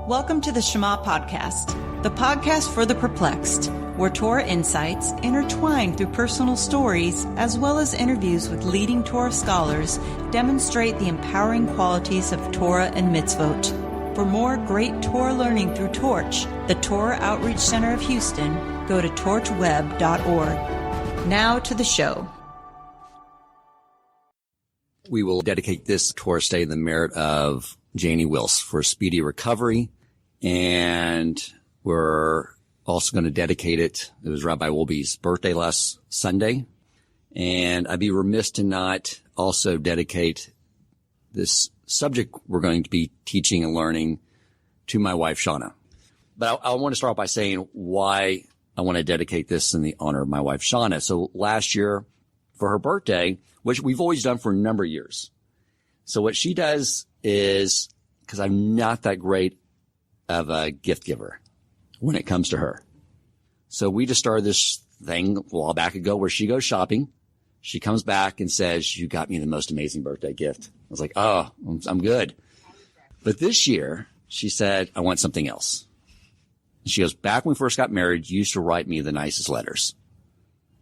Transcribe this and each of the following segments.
Welcome to the Shema Podcast, the podcast for the perplexed, where Torah insights, intertwined through personal stories, as well as interviews with leading Torah scholars, demonstrate the empowering qualities of Torah and mitzvot. For more great Torah learning through Torch, the Torah Outreach Center of Houston, go to torchweb.org. Now to the show. We will dedicate this Torah study in the merit of Janie Wills for a speedy recovery. And we're also going to dedicate it. It was Rabbi Wolbe's birthday last Sunday. And I'd be remiss to not also dedicate this subject we're going to be teaching and learning to my wife, Shauna. But I want to start off by saying why I want to dedicate this in the honor of my wife, Shauna. So last year for her birthday, which we've always done for a number of years. So what she does is, because I'm not that great of a gift giver when it comes to her. So we just started this thing a while back ago where she goes shopping. She comes back and says, "You got me the most amazing birthday gift." I was like, "Oh, I'm good." But this year she said, "I want something else." And she goes, "Back when we first got married, you used to write me the nicest letters.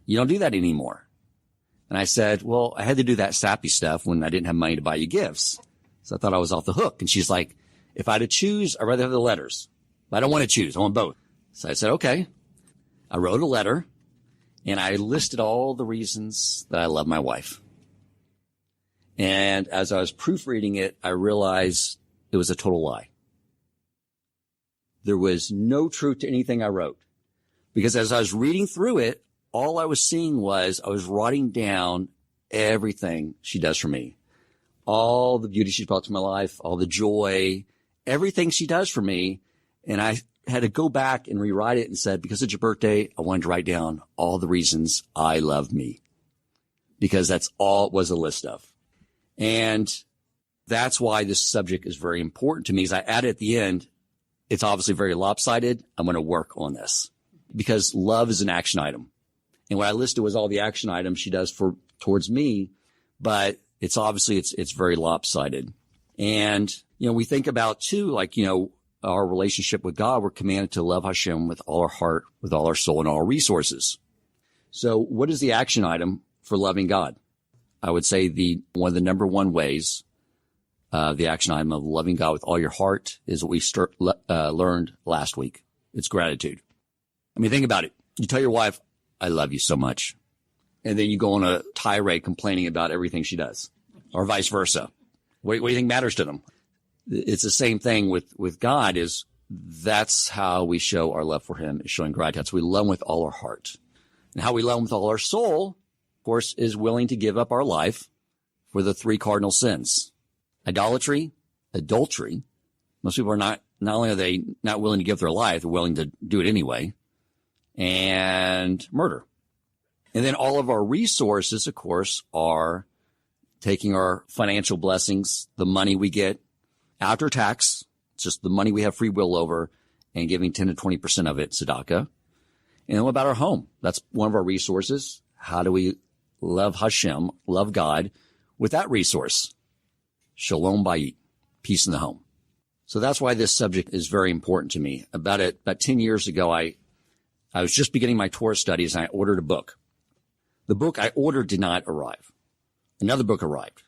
You don't do that anymore." And I said, "Well, I had to do that sappy stuff when I didn't have money to buy you gifts. So I thought I was off the hook." And she's like, "If I had to choose, I'd rather have the letters. But I don't want to choose. I want both." So I said, okay. I wrote a letter and I listed all the reasons that I love my wife. And as I was proofreading it, I realized it was a total lie. There was no truth to anything I wrote, because as I was reading through it, all I was seeing was I was writing down everything she does for me. All the beauty she's brought to my life, all the joy, everything she does for me. And I had to go back and rewrite it and said, because it's your birthday, I wanted to write down all the reasons I love me, because that's all it was a list of. And that's why this subject is very important to me. As I add at the end, it's obviously very lopsided. I'm going to work on this because love is an action item. And what I listed was all the action items she does towards me, but it's obviously it's very lopsided. And, we think about too, like, our relationship with God, we're commanded to love Hashem with all our heart, with all our soul, and all our resources. So what is the action item for loving God? I would say one of the number one ways, the action item of loving God with all your heart is what we learned last week. It's gratitude. I mean, think about it. You tell your wife, "I love you so much." And then you go on a tirade complaining about everything she does, or vice versa. What do you think matters to them? It's the same thing with God. That's how we show our love for him, is showing gratitude. So we love him with all our heart. And how we love him with all our soul, of course, is willing to give up our life for the three cardinal sins: idolatry, adultery. Most people are not only are they not willing to give their life, they're willing to do it anyway, and murder. And then all of our resources, of course, are taking our financial blessings, the money we get after tax, it's just the money we have free will over, and giving 10 to 20% of it tzedakah. And then what about our home? That's one of our resources. How do we love Hashem, love God with that resource? Shalom Bayit, peace in the home. So that's why this subject is very important to me. About 10 years ago, I was just beginning my Torah studies and I ordered a book. The book I ordered did not arrive. Another book arrived.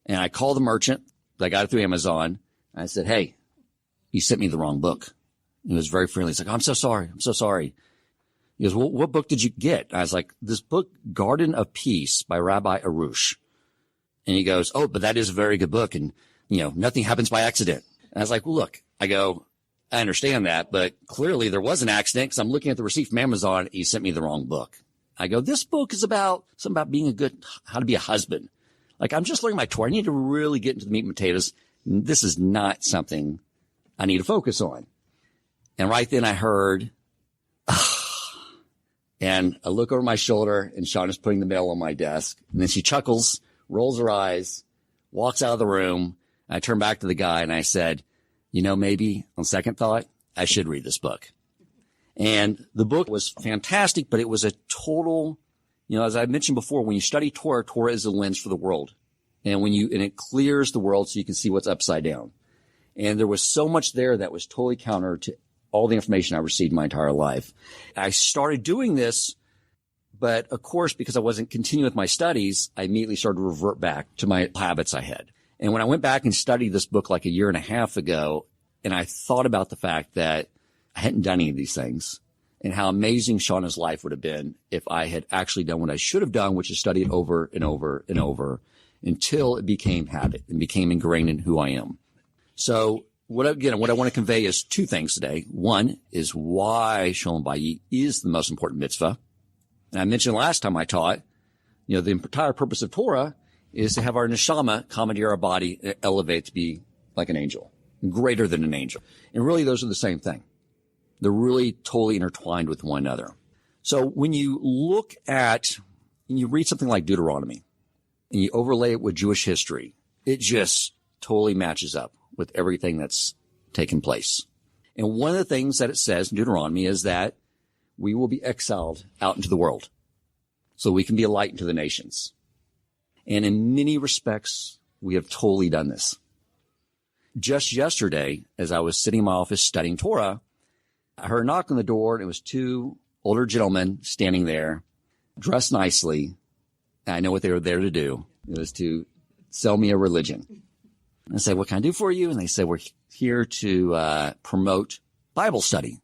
And I called the merchant. I got it through Amazon. I said, "Hey, you sent me the wrong book." He was very friendly. He's like, "I'm so sorry. I'm so sorry." He goes, "Well, what book did you get?" And I was like, "This book, Garden of Peace by Rabbi Arush." And he goes, "Oh, but that is a very good book. And, nothing happens by accident." And I was like, "Well, look, I understand that, but clearly there was an accident because I'm looking at the receipt from Amazon. He sent me the wrong book." I go, "This book is about something about being how to be a husband. Like, I'm just learning my Torah. I need to really get into the meat and potatoes. This is not something I need to focus on." And right then I heard, and I look over my shoulder and Shauna's putting the mail on my desk. And then she chuckles, rolls her eyes, walks out of the room. And I turn back to the guy and I said, "Maybe on second thought, I should read this book." And the book was fantastic, but it was a total, as I mentioned before, when you study Torah, Torah is a lens for the world. And it clears the world so you can see what's upside down. And there was so much there that was totally counter to all the information I received my entire life. I started doing this, but of course, because I wasn't continuing with my studies, I immediately started to revert back to my habits I had. And when I went back and studied this book like a year and a half ago, and I thought about the fact that I hadn't done any of these things and how amazing Shauna's life would have been if I had actually done what I should have done, which is study it over and over and over until it became habit and became ingrained in who I am. So what I want to convey is two things today. One is why Shalom Bayit is the most important mitzvah. And I mentioned last time I taught, the entire purpose of Torah is to have our neshama commandeer our body and elevate to be like an angel, greater than an angel. And really, those are the same thing. They're really totally intertwined with one another. So when you look at and you read something like Deuteronomy and you overlay it with Jewish history, it just totally matches up with everything that's taken place. And one of the things that it says in Deuteronomy is that we will be exiled out into the world so we can be a light into the nations. And in many respects, we have totally done this. Just yesterday, as I was sitting in my office studying Torah, I heard a knock on the door, and it was two older gentlemen standing there, dressed nicely. And I know what they were there to do. It was to sell me a religion. And I said, what can I do for you? And they said, we're here to promote Bible study.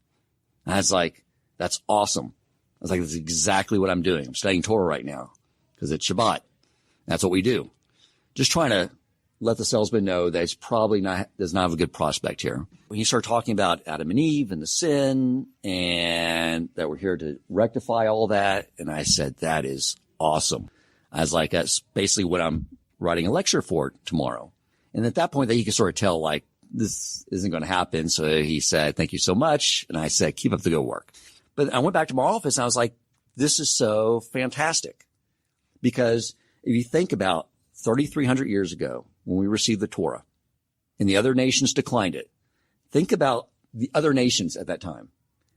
And I was like, that's awesome. I was like, that's exactly what I'm doing. I'm studying Torah right now because it's Shabbat. That's what we do. Just trying to let the salesman know that it's probably does not have a good prospect here. When you start talking about Adam and Eve and the sin and that we're here to rectify all that. And I said, that is awesome. I was like, that's basically what I'm writing a lecture for tomorrow. And at that point, that you can sort of tell, like, this isn't going to happen. So he said, thank you so much. And I said, keep up the good work. But I went back to my office and I was like, this is so fantastic. Because if you think about 3,300 years ago when we received the Torah and the other nations declined it, think about the other nations at that time.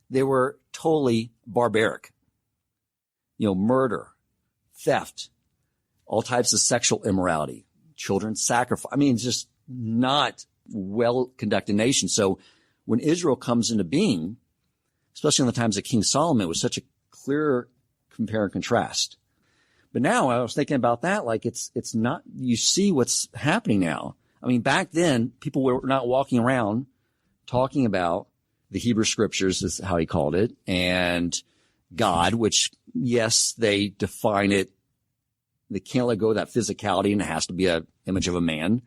They were totally barbaric. Murder, theft, all types of sexual immorality, children sacrifice. I mean, it's just not well-conducted nation. So when Israel comes into being, especially in the times of King Solomon, it was such a clear compare and contrast. But now I was thinking about that, like it's not, you see what's happening now. I mean, back then, people were not walking around talking about the Hebrew scriptures, is how he called it, and God, which, yes, they define it. They can't let go of that physicality, and it has to be an image of a man.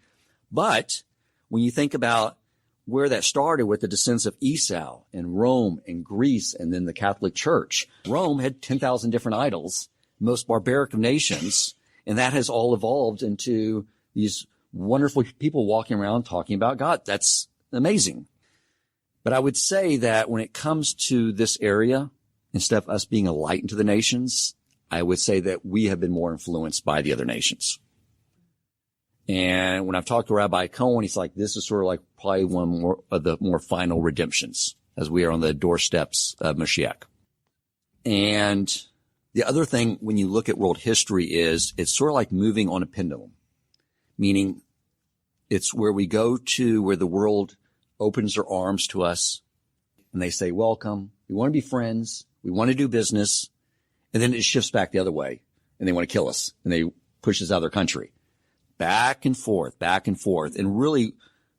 But when you think about where that started with the descendants of Esau and Rome and Greece and then the Catholic Church, Rome had 10,000 different idols, most barbaric of nations, and that has all evolved into these wonderful people walking around talking about God. That's amazing. But I would say that when it comes to this area, instead of us being a light into the nations, I would say that we have been more influenced by the other nations. And when I've talked to Rabbi Cohen, he's like, this is sort of like probably one of the more final redemptions as we are on the doorsteps of Mashiach. And the other thing, when you look at world history, is it's sort of like moving on a pendulum, meaning it's where we go to where the world opens their arms to us and they say, welcome. We want to be friends. We want to do business. And then it shifts back the other way and they want to kill us and they push us out of their country. Back and forth, back and forth. And really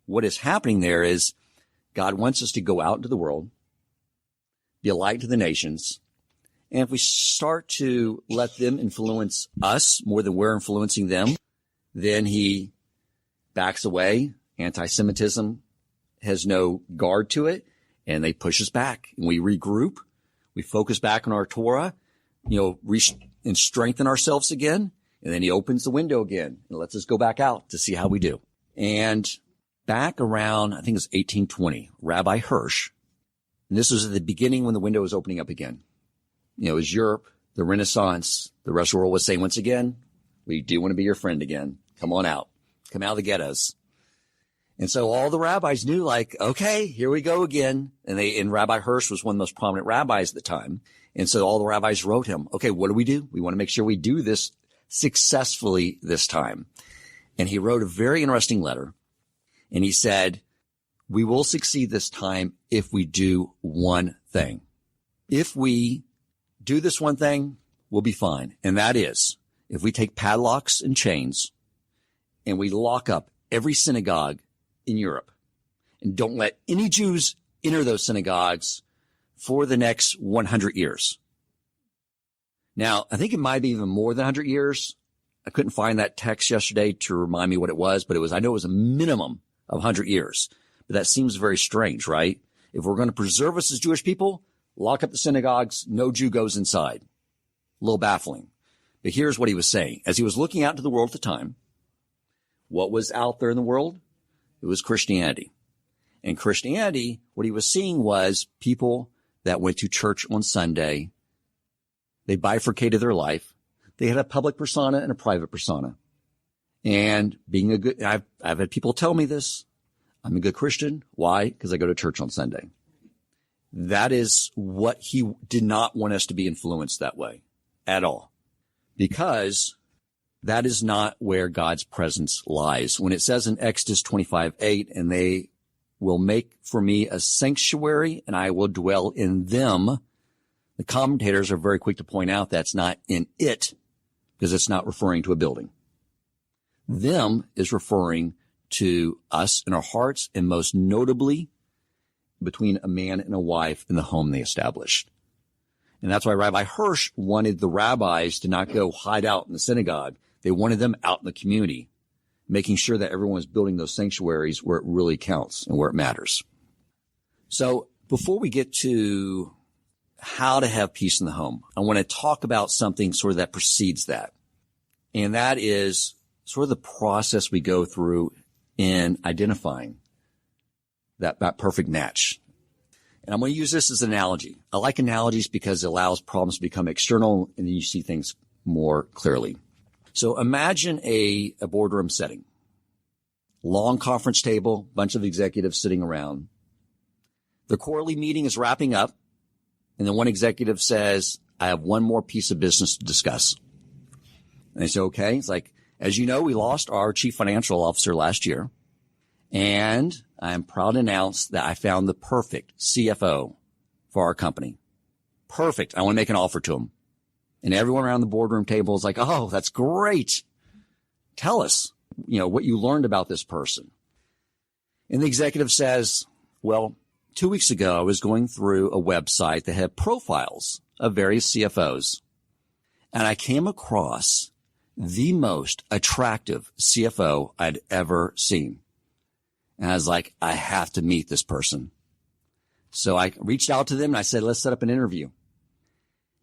what is happening there is God wants us to go out into the world, be a light to the nations. And if we start to let them influence us more than we're influencing them, then he backs away. Anti-Semitism has no guard to it, and they push us back. And we regroup. We focus back on our Torah, and strengthen ourselves again. And then he opens the window again and lets us go back out to see how we do. And back around, I think it was 1820, Rabbi Hirsch, and this was at the beginning when the window was opening up again. It was Europe, the Renaissance, the rest of the world was saying, once again, we do want to be your friend again. Come on out. Come out of the ghettos. And so all the rabbis knew, like, okay, here we go again. And Rabbi Hirsch was one of the most prominent rabbis at the time. And so all the rabbis wrote him, okay, what do? We want to make sure we do this successfully this time. And he wrote a very interesting letter. And he said, We will succeed this time if we do one thing. If we do this one thing, we'll be fine. And that is, if we take padlocks and chains and we lock up every synagogue in Europe and don't let any Jews enter those synagogues for the next 100 years. Now, I think it might be even more than 100 years. I couldn't find that text yesterday to remind me what it was, but I know it was a minimum of 100 years. But that seems very strange, right? If we're going to preserve us as Jewish people, lock up the synagogues, no Jew goes inside. A little baffling. But here's what he was saying. As he was looking out into the world at the time, what was out there in the world? It was Christianity. And Christianity, what he was seeing was people that went to church on Sunday. They bifurcated their life. They had a public persona and a private persona. And being I've had people tell me this. I'm a good Christian. Why? Because I go to church on Sunday. That is what he did not want us to be influenced that way at all. Because that is not where God's presence lies. When it says in Exodus 25:8, and they will make for me a sanctuary and I will dwell in them. The commentators are very quick to point out that's not in it because it's not referring to a building. Them is referring to us in our hearts and most notably between a man and a wife in the home they established. And that's why Rabbi Hirsch wanted the rabbis to not go hide out in the synagogue. They wanted them out in the community, making sure that everyone was building those sanctuaries where it really counts and where it matters. So before we get to how to have peace in the home, I want to talk about something sort of that precedes that. And that is sort of the process we go through in identifying that perfect match. And I'm going to use this as an analogy. I like analogies because it allows problems to become external and then you see things more clearly. So imagine a boardroom setting. Long conference table, bunch of executives sitting around. The quarterly meeting is wrapping up, and then one executive says, I have one more piece of business to discuss. And they say, okay. It's like, as you know, we lost our chief financial officer last year, and I am proud to announce that I found the perfect CFO for our company. Perfect. I want to make an offer to him. And everyone around the boardroom table is like, oh, that's great. Tell us, what you learned about this person. And the executive says, well, 2 weeks ago, I was going through a website that had profiles of various CFOs. And I came across the most attractive CFO I'd ever seen. And I was like, I have to meet this person. So I reached out to them and I said, let's set up an interview.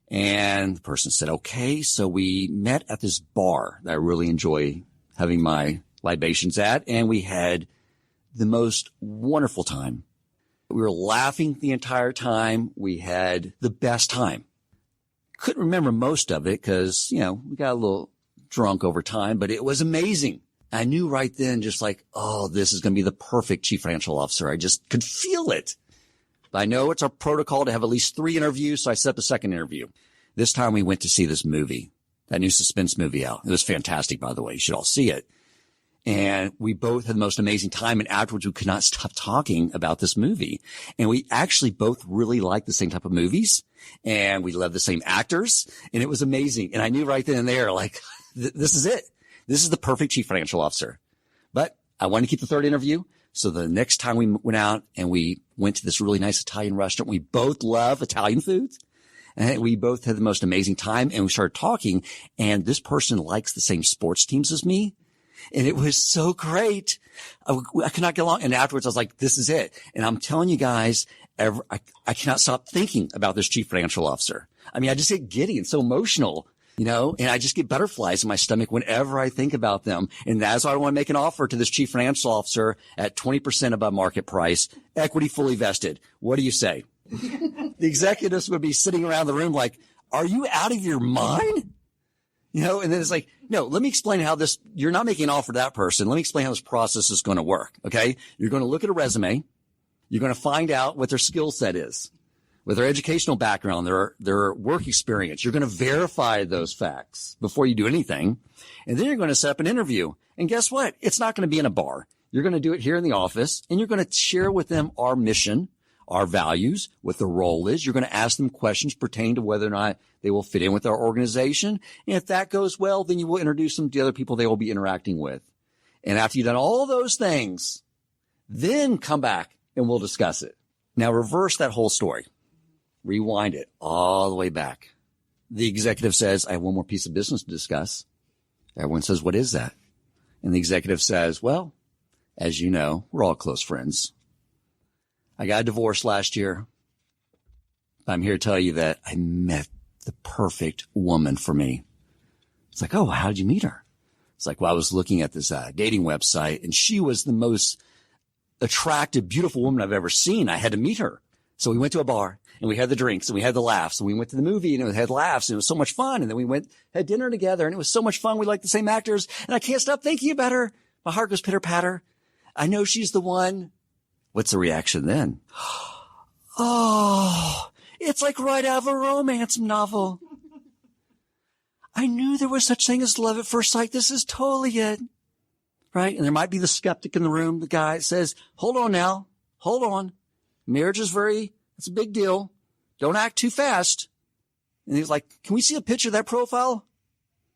And the person said, okay. So we met at this bar that I really enjoy having my libations at. And we had the most wonderful time. We were laughing the entire time. We had the best time. Couldn't remember most of it because, we got a little drunk over time, but it was amazing. I knew right then just like, oh, this is going to be the perfect chief financial officer. I just could feel it. But I know it's our protocol to have at least 3 interviews, so I set up a second interview. This time we went to see this movie, that new suspense movie out. It was fantastic, by the way. You should all see it. And we both had the most amazing time. And afterwards, we could not stop talking about this movie. And we actually both really liked the same type of movies. And we loved the same actors. And it was amazing. And I knew right then and there, like, this is it. This is the perfect chief financial officer. But I wanted to keep the third interview. So the next time we went out and we went to this really nice Italian restaurant, we both love Italian food. And we both had the most amazing time. And we started talking. And this person likes the same sports teams as me. And it was so great. I could not get along. And afterwards, I was like, this is it. And I'm telling you guys, I cannot stop thinking about this chief financial officer. I mean, I just get giddy and so emotional, and I just get butterflies in my stomach whenever I think about them. And that's why I want to make an offer to this chief financial officer at 20% above market price, equity fully vested. What do you say? The executives would be sitting around the room like, are you out of your mind? And then it's like, no, let me explain how you're not making an offer to that person. Let me explain how this process is going to work. Okay. You're going to look at a resume. You're going to find out what their skill set is, with their educational background, their work experience. You're going to verify those facts before you do anything. And then you're going to set up an interview. And guess what? It's not going to be in a bar. You're going to do it here in the office, and you're going to share with them our mission, our values, what the role is. You're going to ask them questions pertaining to whether or not they will fit in with our organization. And if that goes well, then you will introduce them to the other people they will be interacting with. And after you've done all those things, then come back and we'll discuss it. Now reverse that whole story. Rewind it all the way back. The executive says, I have one more piece of business to discuss. Everyone says, what is that? And the executive says, well, as you know, we're all close friends. I got a divorce last year. I'm here to tell you that I met the perfect woman for me. It's like, oh, how did you meet her? It's like, well, I was looking at this dating website, and she was the most attractive, beautiful woman I've ever seen. I had to meet her. So we went to a bar, and we had the drinks, and we had the laughs, and we went to the movie, and we had laughs, and it was so much fun. And then we had dinner together, and it was so much fun. We liked the same actors, and I can't stop thinking about her. My heart goes pitter-patter. I know she's the one. What's the reaction then? Oh, it's like right out of a romance novel. I knew there was such thing as love at first sight. This is totally it. Right? And there might be the skeptic in the room, the guy that says, hold on now. Hold on. Marriage is it's a big deal. Don't act too fast. And he's like, can we see a picture of that profile?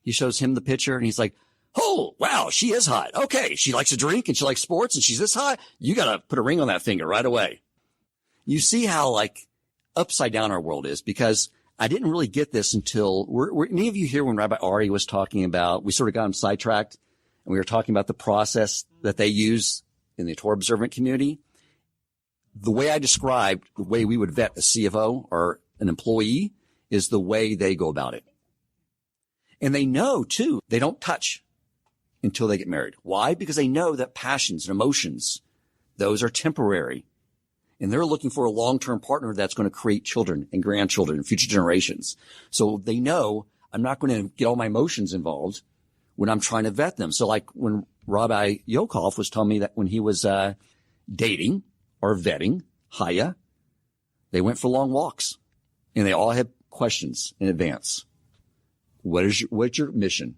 He shows him the picture and he's like, oh, wow, she is hot. Okay. She likes to drink and she likes sports and she's this hot. You got to put a ring on that finger right away. You see how upside down our world is, because I didn't really get this until any of you here when Rabbi Ari was talking about, we sort of got him sidetracked and we were talking about the process that they use in the Torah observant community. The way I described the way we would vet a CFO or an employee is the way they go about it. And they know too, they don't touch until they get married. Why? Because they know that passions and emotions, those are temporary. And they're looking for a long-term partner that's going to create children and grandchildren and future generations. So they know I'm not going to get all my emotions involved when I'm trying to vet them. So like when Rabbi Yokov was telling me that when he was dating or vetting Chaya, they went for long walks and they all had questions in advance. What's your mission?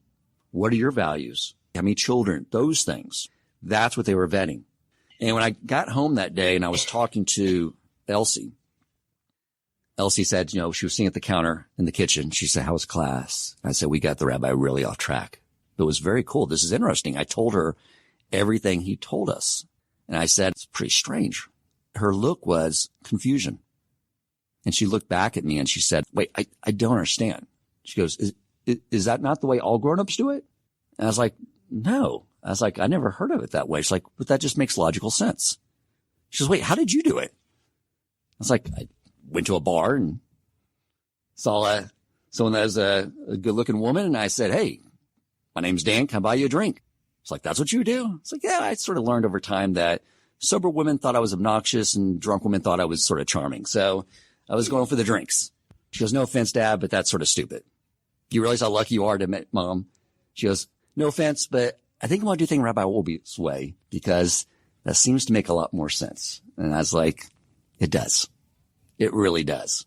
What are your values? How many children? Those things. That's what they were vetting. And when I got home that day and I was talking to Elsie said, she was sitting at the counter in the kitchen. She said, how was class? I said, we got the rabbi really off track. It was very cool. This is interesting. I told her everything he told us. And I said, it's pretty strange. Her look was confusion. And she looked back at me and she said, wait, I don't understand. She goes, is that not the way all grown-ups do it? And I was like, no. I was like, I never heard of it that way. She's like, but that just makes logical sense. She goes, wait, how did you do it? I was like, I went to a bar and saw someone that was a good-looking woman. And I said, hey, my name's Dan. Can I buy you a drink? It's like, that's what you do? It's like, yeah, I sort of learned over time that sober women thought I was obnoxious and drunk women thought I was sort of charming. So I was going for the drinks. She goes, no offense, Dad, but that's sort of stupid. You realize how lucky you are to meet Mom? She goes, no offense, but I think I want to do things Rabbi Wolbe's way because that seems to make a lot more sense. And I was like, it does. It really does.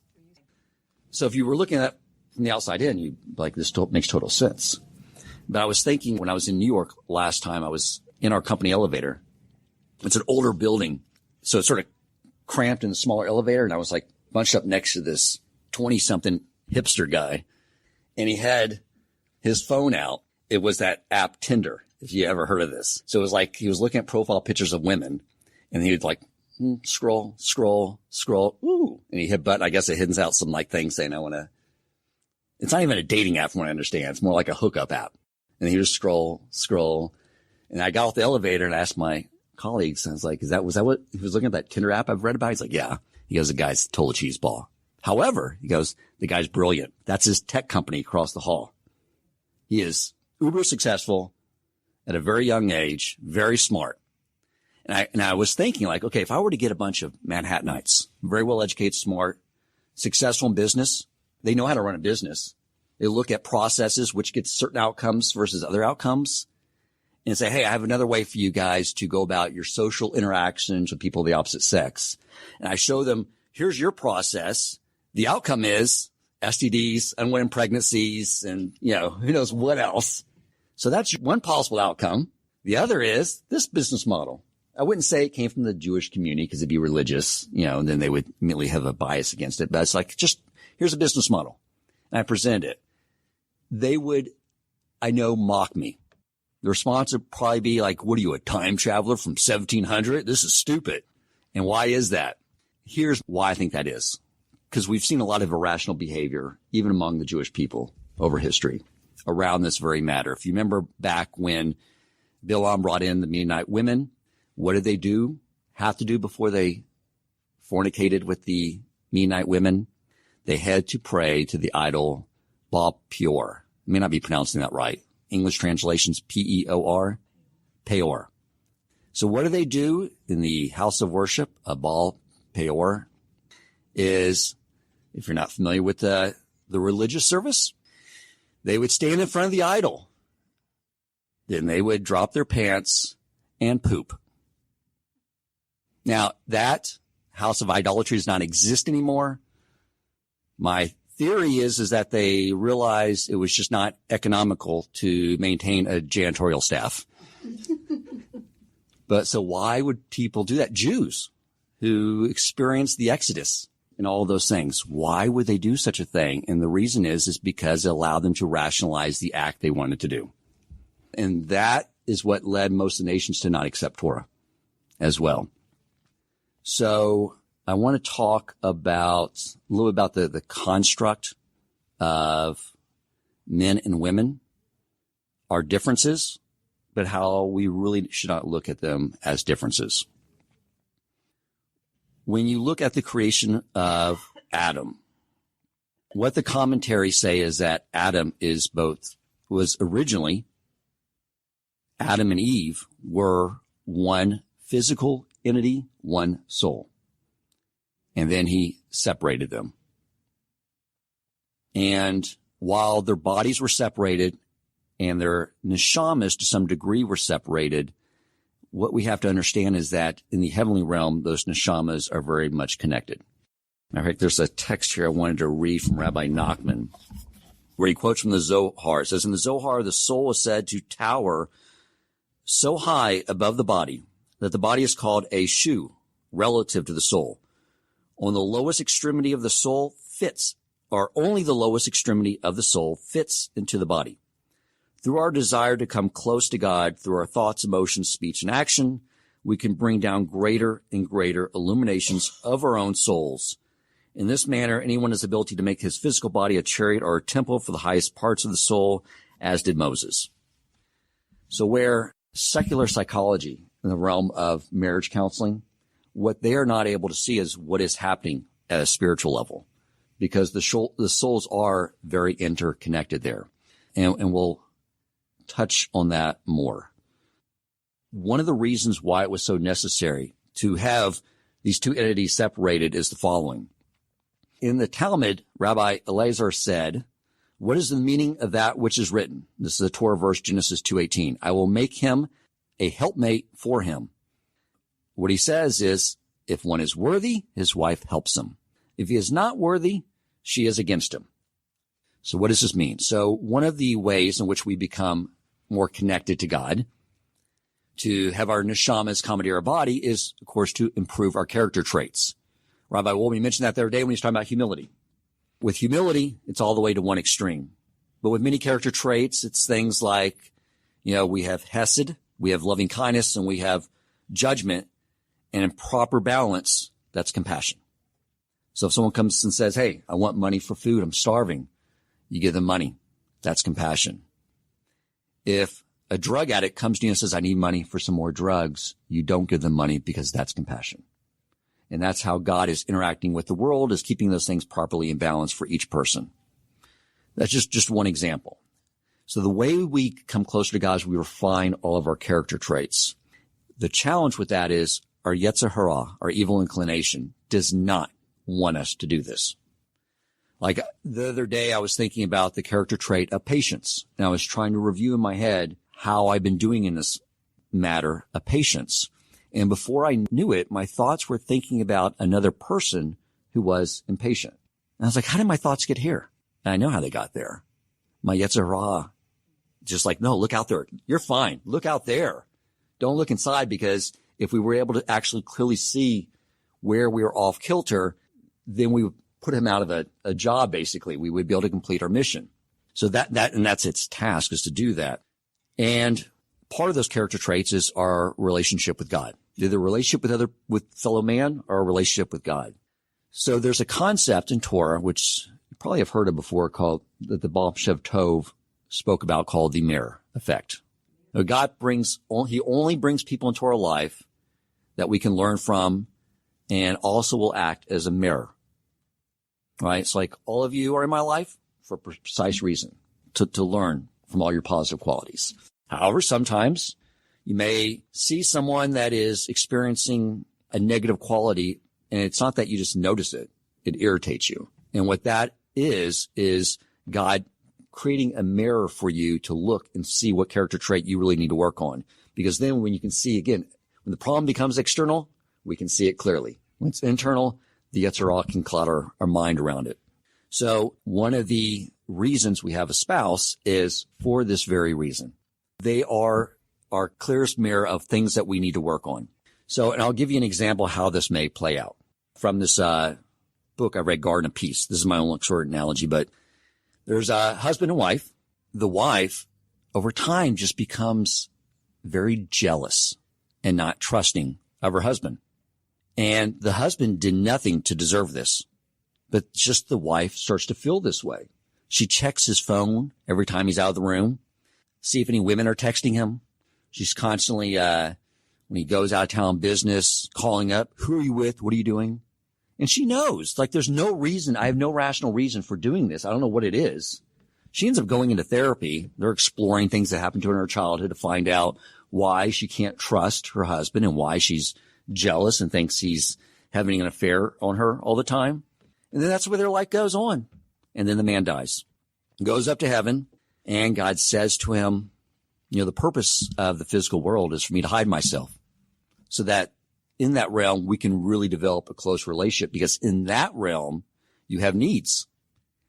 So if you were looking at it from the outside in, you'd be like, this makes total sense. But I was thinking when I was in New York last time, I was in our company elevator. It's an older building. So it's sort of cramped in a smaller elevator. And I was bunched up next to this 20-something hipster guy. And he had his phone out. It was that app Tinder, if you ever heard of this. So it was he was looking at profile pictures of women and he would scroll, scroll, scroll. Ooh. And he hit button. I guess it hits out some thing saying, it's not even a dating app from what I understand. It's more like a hookup app. And he would scroll, scroll. And I got off the elevator and asked my colleagues, I was like, was that what he was looking at, that Tinder app I've read about? He's like, yeah. He goes, the guy's total cheeseball. However, he goes, the guy's brilliant. That's his tech company across the hall. He is uber successful at a very young age, very smart. And I was thinking okay, if I were to get a bunch of Manhattanites, very well educated, smart, successful in business, they know how to run a business. They look at processes, which gets certain outcomes versus other outcomes, and say, hey, I have another way for you guys to go about your social interactions with people of the opposite sex. And I show them, here's your process. The outcome is STDs, unwanted pregnancies, and, who knows what else. So that's one possible outcome. The other is this business model. I wouldn't say it came from the Jewish community because it'd be religious, and then they would immediately have a bias against it. But it's like, just here's a business model. And I present it. They would, I know, mock me. The response would probably be like, what are you, a time traveler from 1700? This is stupid. And why is that? Here's why I think that is. Because we've seen a lot of irrational behavior, even among the Jewish people over history, around this very matter. If you remember back when Bilam brought in the Midianite women, what did they have to do before they fornicated with the Midianite women? They had to pray to the idol Baal Peor. I may not be pronouncing that right. English translations, P-E-O-R, Peor. So what do they do in the house of worship of Baal Peor is, if you're not familiar with the religious service, they would stand in front of the idol. Then they would drop their pants and poop. Now, that house of idolatry does not exist anymore. My theory is that they realized it was just not economical to maintain a janitorial staff. But so why would people do that? Jews who experienced the Exodus and all those things. Why would they do such a thing? And the reason is because it allowed them to rationalize the act they wanted to do. And that is what led most of the nations to not accept Torah as well. So I want to talk about a little about the construct of men and women, our differences, but how we really should not look at them as differences. When you look at the creation of Adam, what the commentaries say is that Adam was originally, Adam and Eve were one physical entity, one soul. And then he separated them. And while their bodies were separated and their neshamas to some degree were separated, what we have to understand is that in the heavenly realm, those neshamas are very much connected. Matter of fact, there's a text here I wanted to read from Rabbi Nachman, where he quotes from the Zohar. It says, in the Zohar, the soul is said to tower so high above the body that the body is called a shu, relative to the soul. On the lowest extremity of the soul only the lowest extremity of the soul fits into the body. Through our desire to come close to God, through our thoughts, emotions, speech, and action, we can bring down greater and greater illuminations of our own souls. In this manner, anyone has the ability to make his physical body a chariot or a temple for the highest parts of the soul, as did Moses. So where secular psychology in the realm of marriage counseling, what they are not able to see is what is happening at a spiritual level, because the souls are very interconnected there. And we'll touch on that more. One of the reasons why it was so necessary to have these two entities separated is the following. In the Talmud, Rabbi Elazar said, what is the meaning of that which is written? This is a Torah verse, Genesis 2:18. I will make him a helpmate for him. What he says is, if one is worthy, his wife helps him. If he is not worthy, she is against him. So what does this mean? So one of the ways in which we become more connected to God, to have our neshamas commandeer our body, is, of course, to improve our character traits. Rabbi Wolbe mentioned that the other day when he was talking about humility. With humility, it's all the way to one extreme. But with many character traits, it's things like, we have hesed, we have loving kindness, and we have judgment. And in proper balance, that's compassion. So if someone comes and says, hey, I want money for food, I'm starving, you give them money. That's compassion. If a drug addict comes to you and says, I need money for some more drugs, you don't give them money, because that's compassion. And that's how God is interacting with the world, is keeping those things properly in balance for each person. That's just one example. So the way we come closer to God is we refine all of our character traits. The challenge with that is our Yetzer Hara, our evil inclination, does not want us to do this. Like the other day, I was thinking about the character trait of patience. And I was trying to review in my head how I've been doing in this matter of patience. And before I knew it, my thoughts were thinking about another person who was impatient. And I was like, how did my thoughts get here? And I know how they got there. My Yetzer Hara, just like, no, look out there. You're fine. Look out there. Don't look inside, because if we were able to actually clearly see where we were off kilter, then we would put him out of a job, basically. We would be able to complete our mission. So that's its task, is to do that. And part of those character traits is our relationship with God, either a relationship with fellow man or a relationship with God. So there's a concept in Torah, which you probably have heard of before, called that the Baal Shem Tov spoke about, called the mirror effect. Now, he only brings people into our life that we can learn from, and also will act as a mirror. Right? It's like all of you are in my life for a precise reason, to learn from all your positive qualities. However, sometimes you may see someone that is experiencing a negative quality, and it's not that you just notice it. It irritates you. And what that is God creating a mirror for you to look and see what character trait you really need to work on. Because then when you can see, again, when the problem becomes external, we can see it clearly. When it's internal, the Yetzer Hara can cloud our mind around it. So one of the reasons we have a spouse is for this very reason. They are our clearest mirror of things that we need to work on. So, and I'll give you an example how this may play out from this book I read, Garden of Peace. This is my own short analogy, but there's a husband and wife. The wife, over time, just becomes very jealous and not trusting of her husband. And the husband did nothing to deserve this, but just the wife starts to feel this way. She checks his phone every time he's out of the room, see if any women are texting him. She's constantly, when he goes out of town business, calling up, who are you with? What are you doing? And she knows, like, there's no reason. I have no rational reason for doing this. I don't know what it is. She ends up going into therapy. They're exploring things that happened to her in her childhood to find out why she can't trust her husband and why she's jealous and thinks he's having an affair on her all the time. And then that's where their life goes on. And then the man dies, goes up to heaven, and God says to him, you know, the purpose of the physical world is for me to hide myself so that in that realm, we can really develop a close relationship, because in that realm, you have needs.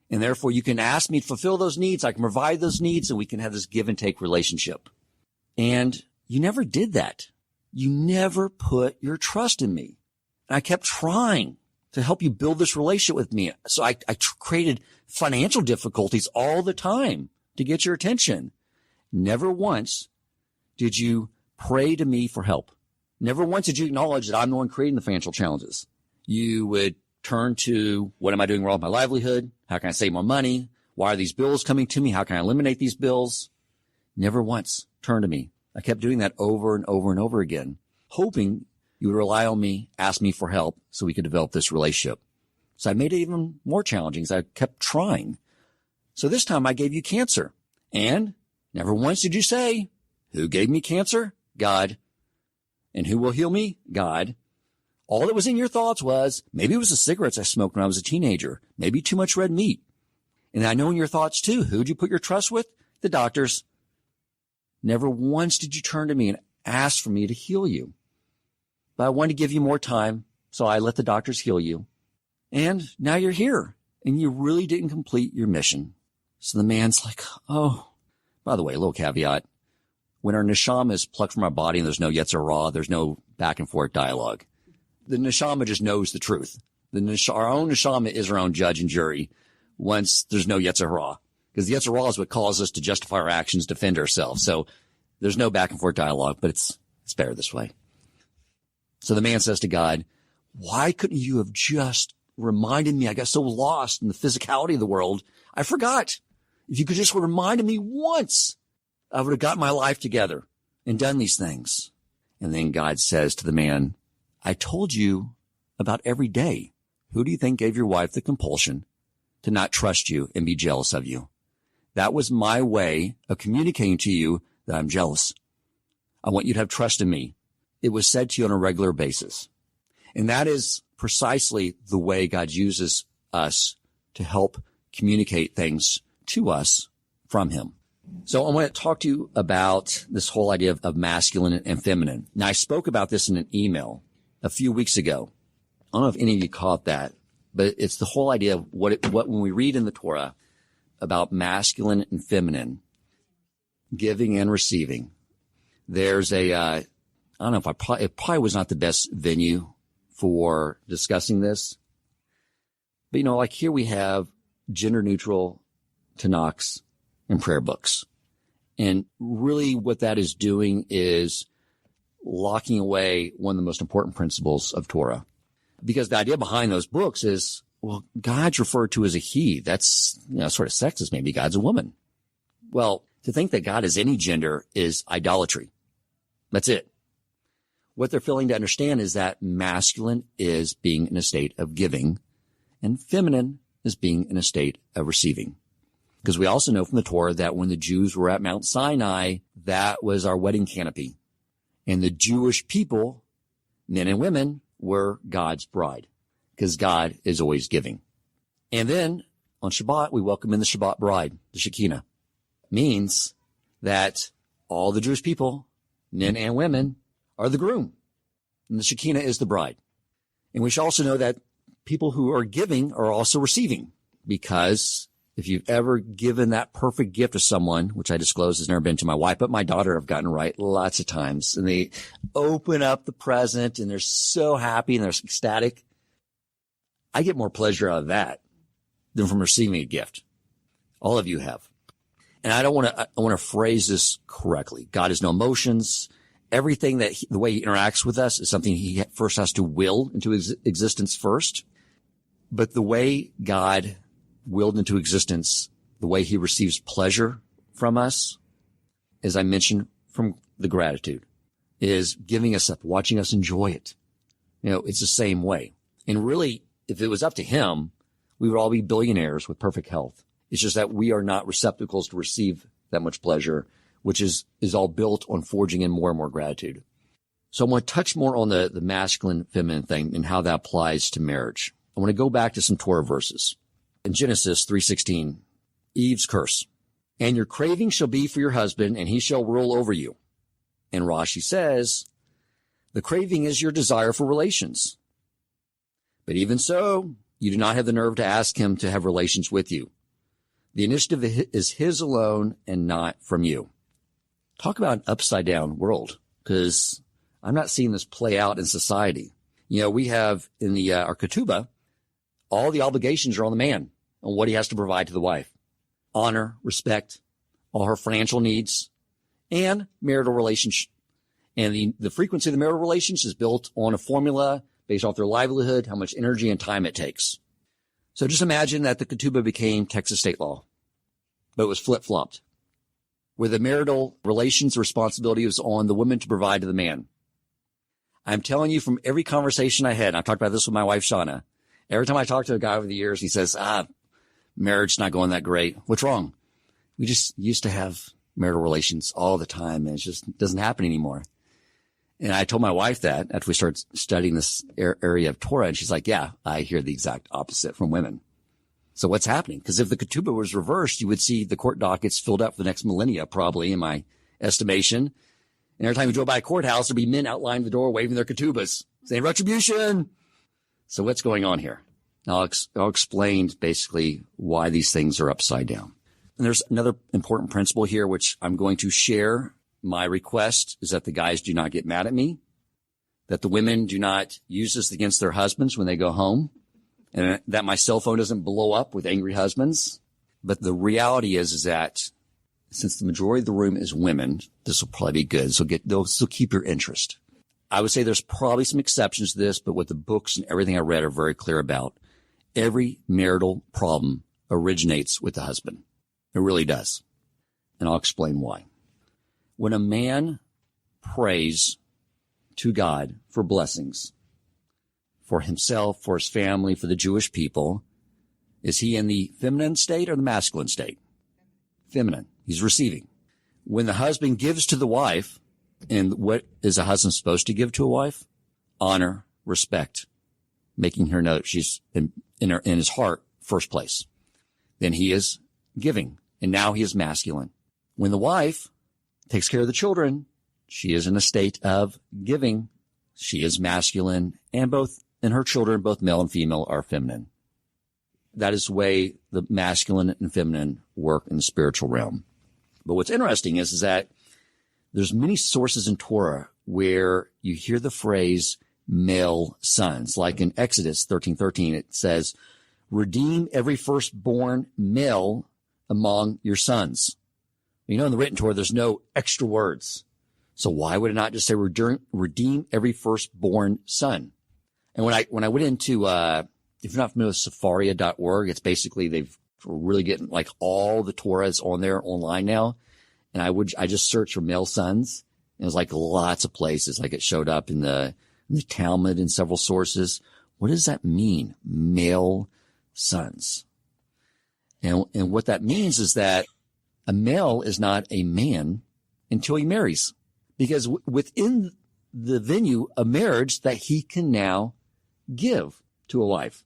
And therefore, you can ask me to fulfill those needs. I can provide those needs, and we can have this give and take relationship. And you never did that. You never put your trust in me. And I kept trying to help you build this relationship with me. So I created financial difficulties all the time to get your attention. Never once did you pray to me for help. Never once did you acknowledge that I'm the one creating the financial challenges. You would turn to, what am I doing wrong with my livelihood? How can I save more money? Why are these bills coming to me? How can I eliminate these bills? Never once turn to me. I kept doing that over and over and over again, hoping you would rely on me, ask me for help so we could develop this relationship. So I made it even more challenging as I kept trying. So this time I gave you cancer. And never once did you say, who gave me cancer? God. And who will heal me? God. All that was in your thoughts was, maybe it was the cigarettes I smoked when I was a teenager. Maybe too much red meat. And I know in your thoughts too, who'd you put your trust with? The doctors. Never once did you turn to me and ask for me to heal you. But I wanted to give you more time, so I let the doctors heal you. And now you're here, and you really didn't complete your mission. So the man's like, oh, by the way, a little caveat. When our neshama is plucked from our body and there's no Yetzer Hara, there's no back and forth dialogue. The neshama just knows the truth. Our own neshama is our own judge and jury once there's no Yetzer Hara. Because the Yetzer Hara is what causes us to justify our actions, defend ourselves. So there's no back and forth dialogue, but it's better this way. So the man says to God, why couldn't you have just reminded me? I got so lost in the physicality of the world. I forgot. If you could just have reminded me once, I would have got my life together and done these things. And then God says to the man, I told you about every day. Who do you think gave your wife the compulsion to not trust you and be jealous of you? That was my way of communicating to you that I'm jealous. I want you to have trust in me. It was said to you on a regular basis. And that is precisely the way God uses us to help communicate things to us from him. So I want to talk to you about this whole idea of masculine and feminine. Now, I spoke about this in an email a few weeks ago. I don't know if any of you caught that, but it's the whole idea of what when we read in the Torah about masculine and feminine, giving and receiving, there's a I don't know if it probably was not the best venue for discussing this. But, like here we have gender neutral Tanakhs and prayer books. And really what that is doing is locking away one of the most important principles of Torah. Because the idea behind those books is, well, God's referred to as a he. That's, sort of sexist. Maybe God's a woman. Well, to think that God is any gender is idolatry. That's it. What they're failing to understand is that masculine is being in a state of giving and feminine is being in a state of receiving. Because we also know from the Torah that when the Jews were at Mount Sinai, that was our wedding canopy. And the Jewish people, men and women, were God's bride because God is always giving. And then on Shabbat, we welcome in the Shabbat bride, the Shekinah. Means that all the Jewish people, men and women, are the groom. And the Shekinah is the bride. And we should also know that people who are giving are also receiving, because if you've ever given that perfect gift to someone, which I disclose has never been to my wife, but my daughter I've gotten right lots of times, and they open up the present and they're so happy and they're ecstatic, I get more pleasure out of that than from receiving a gift. All of you have. And I want to phrase this correctly. God has no emotions. Everything the way he interacts with us is something he first has to will into existence first. But the way God willed into existence, the way he receives pleasure from us, as I mentioned, from the gratitude, is giving us up, watching us enjoy it. It's the same way. And really, if it was up to him, we would all be billionaires with perfect health. It's just that we are not receptacles to receive that much pleasure, which is all built on forging in more and more gratitude. So I want to touch more on the masculine, feminine thing and how that applies to marriage. I want to go back to some Torah verses. In Genesis 3:16, Eve's curse. And your craving shall be for your husband, and he shall rule over you. And Rashi says, the craving is your desire for relations. But even so, you do not have the nerve to ask him to have relations with you. The initiative is his alone and not from you. Talk about an upside down world, because I'm not seeing this play out in society. We have in our ketubah, all the obligations are on the man on what he has to provide to the wife. Honor, respect, all her financial needs, and marital relations. And the frequency of the marital relations is built on a formula based off their livelihood, how much energy and time it takes. So just imagine that the ketubah became Texas state law, but it was flip-flopped, where the marital relations responsibility was on the woman to provide to the man. I'm telling you from every conversation I had, and I've talked about this with my wife, Shauna, every time I talk to a guy over the years, he says, marriage's not going that great. What's wrong? We just used to have marital relations all the time, and it just doesn't happen anymore. And I told my wife that after we started studying this area of Torah, and she's like, yeah, I hear the exact opposite from women. So what's happening? Because if the ketubah was reversed, you would see the court dockets filled up for the next millennia, probably, in my estimation. And every time you drove by a courthouse, there'd be men outlining the door waving their ketubahs, saying retribution. So what's going on here? I'll explain basically why these things are upside down. And there's another important principle here, which I'm going to share. My request is that the guys do not get mad at me, that the women do not use this against their husbands when they go home, and that my cell phone doesn't blow up with angry husbands. But the reality is that since the majority of the room is women, this will probably be good. So they'll still keep your interest. I would say there's probably some exceptions to this, but what the books and everything I read are very clear about, every marital problem originates with the husband. It really does. And I'll explain why. When a man prays to God for blessings, for himself, for his family, for the Jewish people, is he in the feminine state or the masculine state? Feminine. He's receiving. When the husband gives to the wife, and what is a husband supposed to give to a wife? Honor, respect, making her know she's in his heart first place. Then he is giving, and now he is masculine. When the wife takes care of the children, she is in a state of giving. She is masculine, and her children, both male and female, are feminine. That is the way the masculine and feminine work in the spiritual realm. But what's interesting is that there's many sources in Torah where you hear the phrase male sons. Like in Exodus 13:13, it says, redeem every firstborn male among your sons. You know, in the written Torah, there's no extra words. So why would it not just say redeem every firstborn son? And when I went into, if you're not familiar with Safaria.org, it's basically they've really getting like all the Torahs on there online now. And I just searched for male sons. And it was like lots of places. Like it showed up in the Talmud in several sources. What does that mean? Male sons. And what that means is that a male is not a man until he marries, because within the venue of marriage that he can now give to a wife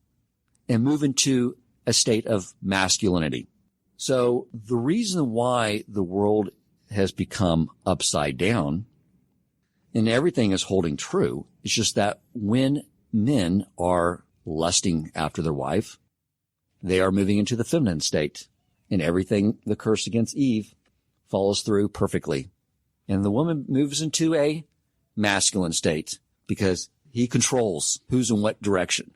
and move into a state of masculinity. So the reason why the world has become upside down and everything is holding true, it's just that when men are lusting after their wife, they are moving into the feminine state, and everything, the curse against Eve, follows through perfectly. And the woman moves into a masculine state because he controls who's in what direction.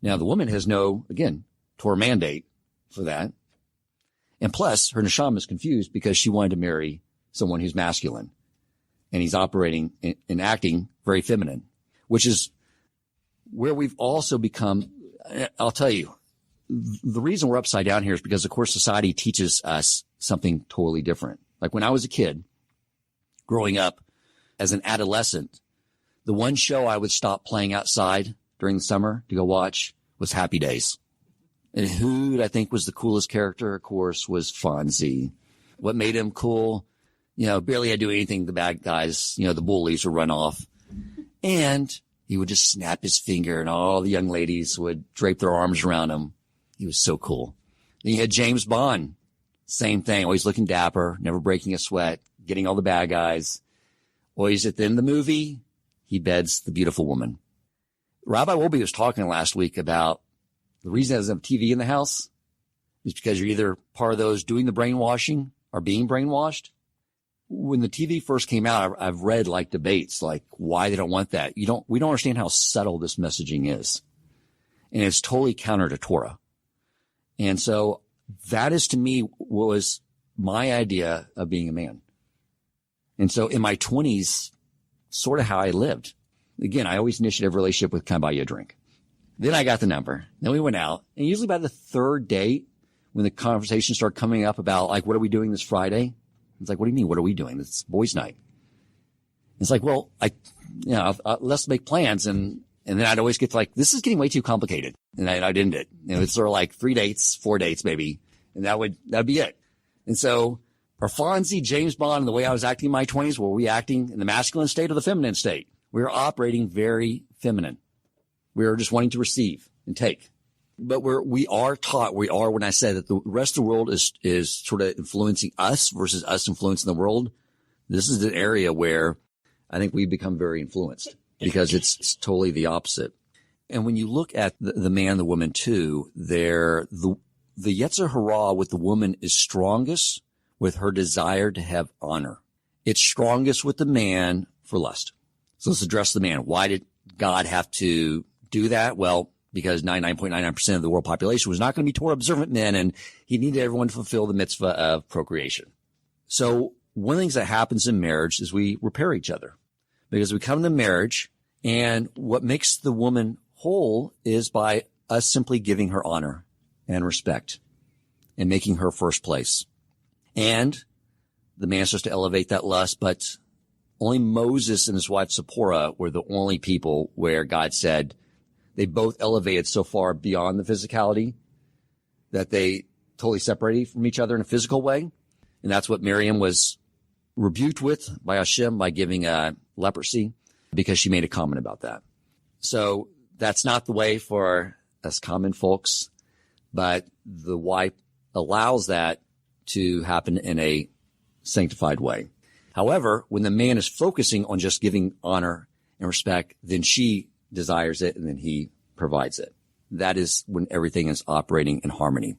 Now, the woman has no, again, Torah mandate for that. And plus, her neshama is confused because she wanted to marry someone who's masculine. And he's operating and acting very feminine, which is where we've also become, I'll tell you, the reason we're upside down here is because, of course, society teaches us something totally different. Like when I was a kid, growing up as an adolescent, the one show I would stop playing outside during the summer to go watch was Happy Days. And who I think was the coolest character, of course, was Fonzie. What made him cool? You know, barely had to do anything. The bad guys, you know, the bullies would run off. And he would just snap his finger and all the young ladies would drape their arms around him. He was so cool. Then you had James Bond. Same thing. Always looking dapper, never breaking a sweat, getting all the bad guys. Always at the end of the movie, he beds the beautiful woman. Rabbi Wolbe was talking last week about the reason there's a TV in the house is because you're either part of those doing the brainwashing or being brainwashed. When the TV first came out, I've read like debates, like why they don't want that. We don't understand how subtle this messaging is. And it's totally counter to Torah. And so that is to me what was my idea of being a man. And so in my 20s, sort of how I lived. Again, I always initiated a relationship with, can I buy you a drink? Then I got the number. Then we went out. And usually by the third date, when the conversation started coming up about like, what are we doing this Friday? It's like, what do you mean? What are we doing? It's boys' night. It's like, well, let's make plans. And then I'd always get to like, this is getting way too complicated. And I'd end it. You know, it's sort of like 3 dates, 4 dates maybe. And that'd be it. And so our Fonzie, James Bond, and the way I was acting in my 20s, were we acting in the masculine state or the feminine state? We were operating very feminine. We were just wanting to receive and take. But we are taught, when I said that the rest of the world is sort of influencing us versus us influencing the world, this is an area where I think we become very influenced because it's totally the opposite. And when you look at the man and the woman too, the Yetzer Hara with the woman is strongest with her desire to have honor. It's strongest with the man for lust. So let's address the man. Why did God have to do that? Well, because 99.99% of the world population was not going to be Torah observant men, and he needed everyone to fulfill the mitzvah of procreation. So one of the things that happens in marriage is we repair each other, because we come to marriage, and what makes the woman whole is by us simply giving her honor and respect and making her first place. And the man starts to elevate that lust, but only Moses and his wife Zipporah were the only people where God said, they both elevated so far beyond the physicality that they totally separated from each other in a physical way. And that's what Miriam was rebuked with by Hashem by giving leprosy, because she made a comment about that. So that's not the way for us common folks, but the wife allows that to happen in a sanctified way. However, when the man is focusing on just giving honor and respect, then she desires it, and then he provides it. That is when everything is operating in harmony.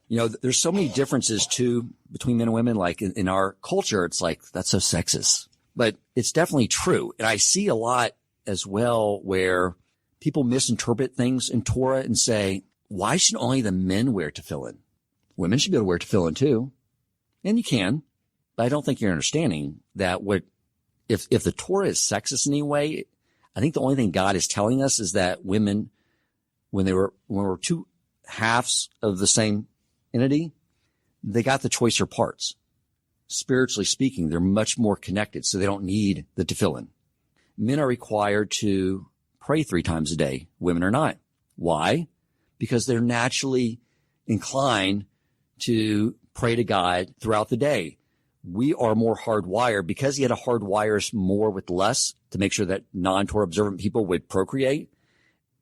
You know, there's so many differences too between men and women. Like in our culture, it's like, that's so sexist. but it's definitely true. And I see a lot as well where people misinterpret things in Torah and say, why should only the men wear tefillin? Women should be able to wear tefillin too. And you can, but I don't think you're understanding that if the Torah is sexist in any way, I think the only thing God is telling us is that women, when we're two halves of the same entity, they got the choicer parts. Spiritually speaking, they're much more connected, so they don't need the tefillin. Men are required to pray 3 times a day. Women are not. Why? Because they're naturally inclined to pray to God throughout the day. We are more hardwired because he had to hardwire us more with less to make sure that non-Torah observant people would procreate.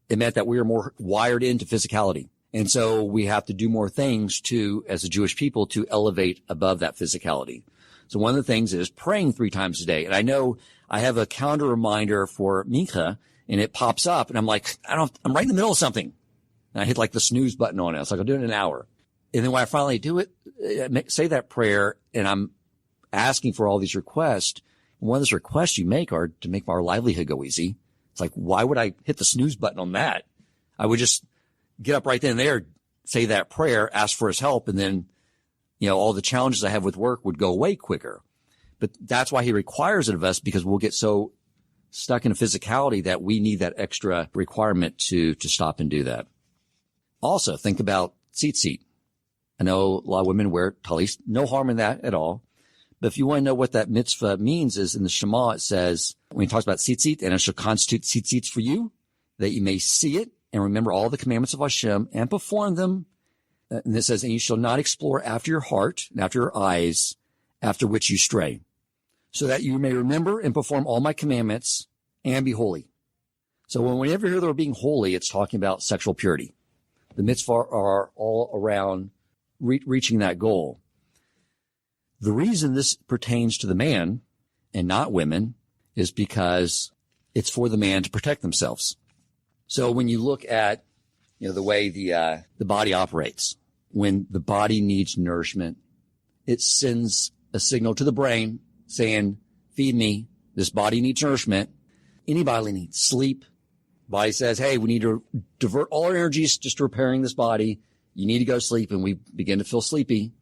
It meant that we were more wired into physicality. And so we have to do more things as a Jewish people, to elevate above that physicality. So one of the things is praying 3 times a day. And I know I have a calendar reminder for Mincha, and it pops up, and I'm like, I'm right in the middle of something. And I hit like the snooze button on it. It's like, I'll do it in an hour. And then when I finally do it, say that prayer, and I'm asking for all these requests. And one of those requests you make are to make our livelihood go easy. It's like, why would I hit the snooze button on that? I would just get up right then and there, say that prayer, ask for his help, and then, all the challenges I have with work would go away quicker. But that's why he requires it of us, because we'll get so stuck in a physicality that we need that extra requirement to stop and do that. Also, think about tzitzit. I know a lot of women wear talis. No harm in that at all. But if you want to know what that mitzvah means, is in the Shema, it says, when he talks about tzitzit, and it shall constitute tzitzits for you, that you may see it and remember all the commandments of Hashem and perform them. And it says, and you shall not explore after your heart and after your eyes, after which you stray, so that you may remember and perform all my commandments and be holy. So when we ever hear the word being holy, it's talking about sexual purity. The mitzvah are all around reaching that goal. The reason this pertains to the man and not women is because it's for the man to protect themselves. So when you look at, the way the body operates, when the body needs nourishment, it sends a signal to the brain saying, feed me. This body needs nourishment. Any body needs sleep. Body says, hey, we need to divert all our energies just to repairing this body. You need to go sleep. And we begin to feel sleepy.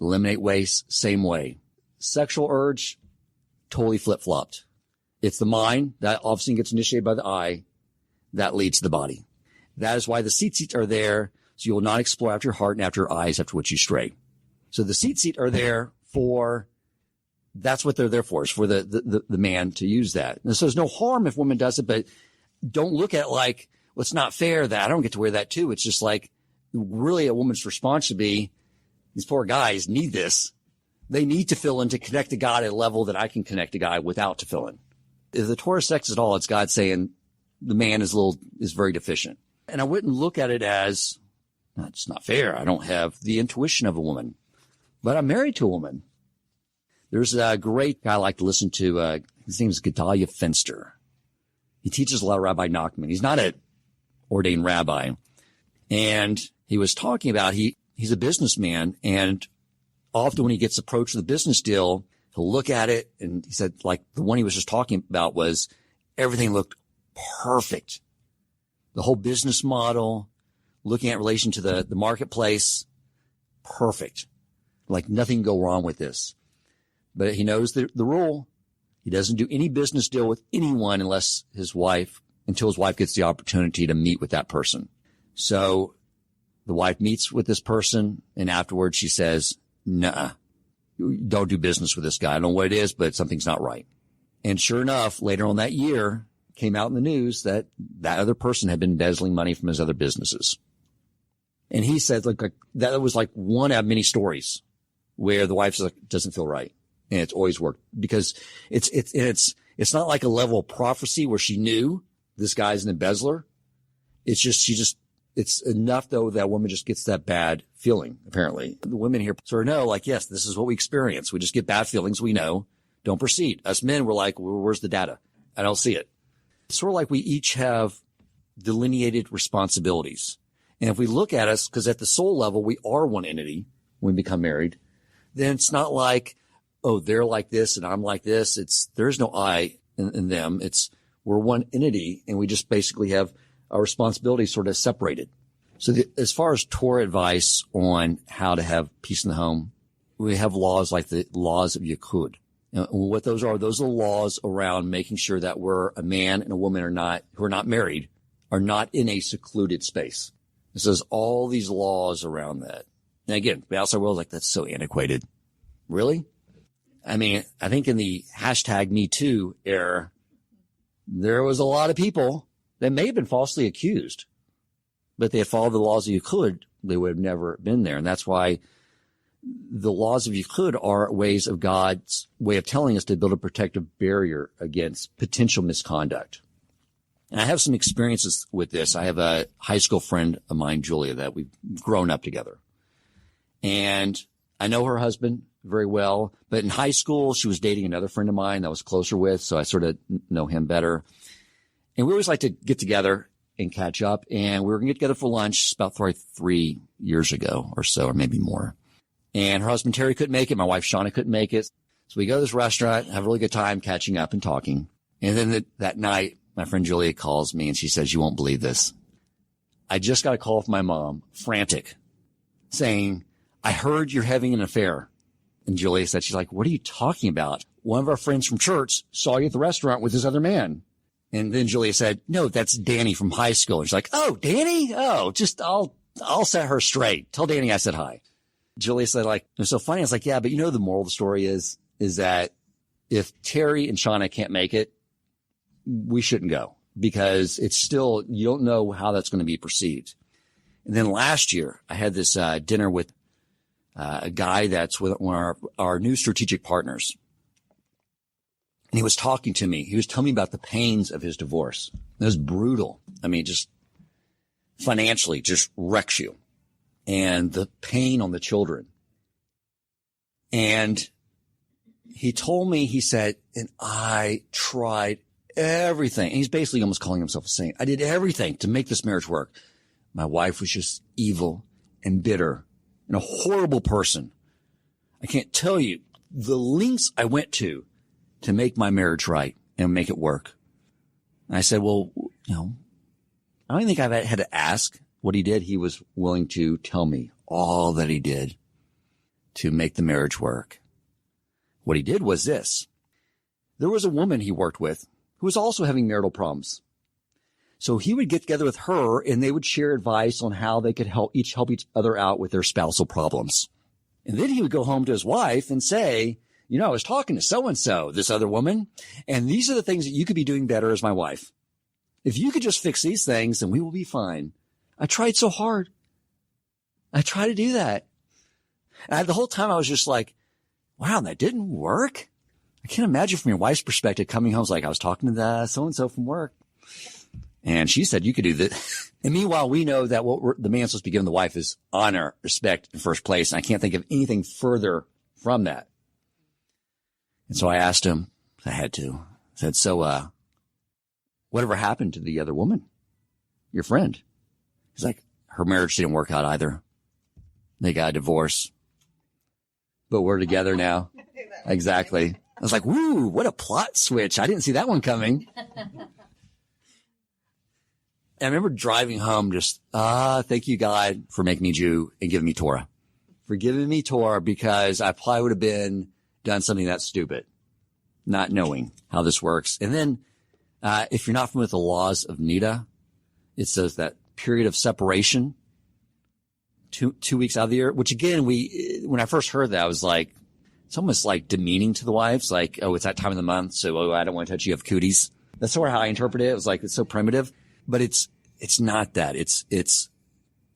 Eliminate waste, same way. Sexual urge, totally flip-flopped. It's the mind that obviously gets initiated by the eye that leads to the body. That is why the tzitzit are there, so you will not explore after your heart and after your eyes, after which you stray. So the tzitzit are there that's what they're there for, is for the man to use that. And so there's no harm if woman does it, but don't look at it like, well, it's not fair that I don't get to wear that too. It's just like, really a woman's response should be, these poor guys need this. They need tefillin to connect to God at a level that I can connect to God without tefillin. If the Torah is sexist at all, it's God saying the man is very deficient. And I wouldn't look at it as, it's not fair. I don't have the intuition of a woman, but I'm married to a woman. There's a great guy I like to listen to. His name is Gedalia Fenster. He teaches a lot of Rabbi Nachman. He's not an ordained rabbi. And he was talking about, he's a businessman, and often when he gets approached with a business deal, he'll look at it, and he said, like, the one he was just talking about was everything looked perfect. The whole business model, looking at relation to the marketplace, perfect. Like nothing can go wrong with this. But he knows the rule. He doesn't do any business deal with anyone until his wife gets the opportunity to meet with that person. So the wife meets with this person, and afterwards she says, nah, don't do business with this guy. I don't know what it is, but something's not right. And sure enough, later on that year, came out in the news that other person had been embezzling money from his other businesses. And he said, like that was like one out of many stories where the wife's like, doesn't feel right. And it's always worked, because it's not like a level of prophecy where she knew this guy's an embezzler. It's enough though that woman just gets that bad feeling, apparently. The women here sort of know, like, yes, this is what we experience. We just get bad feelings. We know. Don't proceed. Us men, we're like, well, where's the data? I don't see it. It's sort of like we each have delineated responsibilities. And if we look at us, because at the soul level, we are one entity when we become married, then it's not like oh, they're like this and I'm like this. There's no I in them. We're one entity, and we just basically have our responsibilities sort of separated. So as far as Torah advice on how to have peace in the home, we have laws like the laws of Yichud. And what those are laws around making sure that a man and a woman who are not married, are not in a secluded space. It says all these laws around that. And again, the outside world is like, that's so antiquated. Really? I mean, I think in the hashtag #MeToo era, there was a lot of people that may have been falsely accused, but they had followed the laws of Yichud, they would have never been there. And that's why the laws of Yichud are ways of God's way of telling us to build a protective barrier against potential misconduct. And I have some experiences with this. I have a high school friend of mine, Julia, that we've grown up together. And I know her husband very well, but in high school, she was dating another friend of mine that I was closer with, so I sort of know him better. And we always like to get together and catch up, and we were going to get together for lunch about 3 years ago or so, or maybe more. And her husband, Terry, couldn't make it. My wife, Shauna, couldn't make it. So we go to this restaurant, have a really good time catching up and talking. And then that night, my friend Julia calls me and she says, you won't believe this. I just got a call from my mom, frantic, saying, I heard you're having an affair. And Julia said, she's like, what are you talking about? One of our friends from church saw you at the restaurant with this other man. And then Julia said, no, that's Danny from high school. And she's like, oh, Danny? Oh, I'll set her straight. Tell Danny I said hi. Julia said, like, it was so funny. I was like, yeah, but you know, the moral of the story is that if Terry and Shauna can't make it, we shouldn't go, because it's still, you don't know how that's going to be perceived. And then last year I had this dinner with a guy that's with one of our new strategic partners. And he was talking to me. He was telling me about the pains of his divorce. It was brutal. I mean, just financially just wrecks you. And the pain on the children. And he told me, he said, and I tried everything. And he's basically almost calling himself a saint. I did everything to make this marriage work. My wife was just evil and bitter and a horrible person. I can't tell you the lengths I went to make my marriage right and make it work. And I said, well, you know, I don't think I've had to ask what he did. He was willing to tell me all that he did to make the marriage work. What he did was this. There was a woman he worked with who was also having marital problems. So he would get together with her and they would share advice on how they could help each other out with their spousal problems. And then he would go home to his wife and say, you know, I was talking to so-and-so, this other woman, and these are the things that you could be doing better as my wife. If you could just fix these things, then we will be fine. I tried so hard. I tried to do that. And the whole time I was just like, wow, that didn't work. I can't imagine from your wife's perspective coming home, it's like I was talking to so-and-so from work. And she said, you could do that. And meanwhile, we know that what the man's supposed to be giving the wife is honor, respect in first place. And I can't think of anything further from that. And so I asked him, I had to, I said, so, whatever happened to the other woman, your friend? He's like, her marriage didn't work out either. They got a divorce, but we're together now. Exactly. I was like, woo, what a plot switch. I didn't see that one coming. And I remember driving home just, thank you, God, for making me Jew and giving me Torah. For giving me Torah, because I probably would have done something that stupid, not knowing how this works. And then, if you're not familiar with the laws of Nida, it says that period of separation, two weeks out of the year, which again, when I first heard that, I was like, it's almost like demeaning to the wives. Like, oh, it's that time of the month. So, I don't want to touch you. You have cooties. That's sort of how I interpret it. It was like, it's so primitive, but it's not that. It's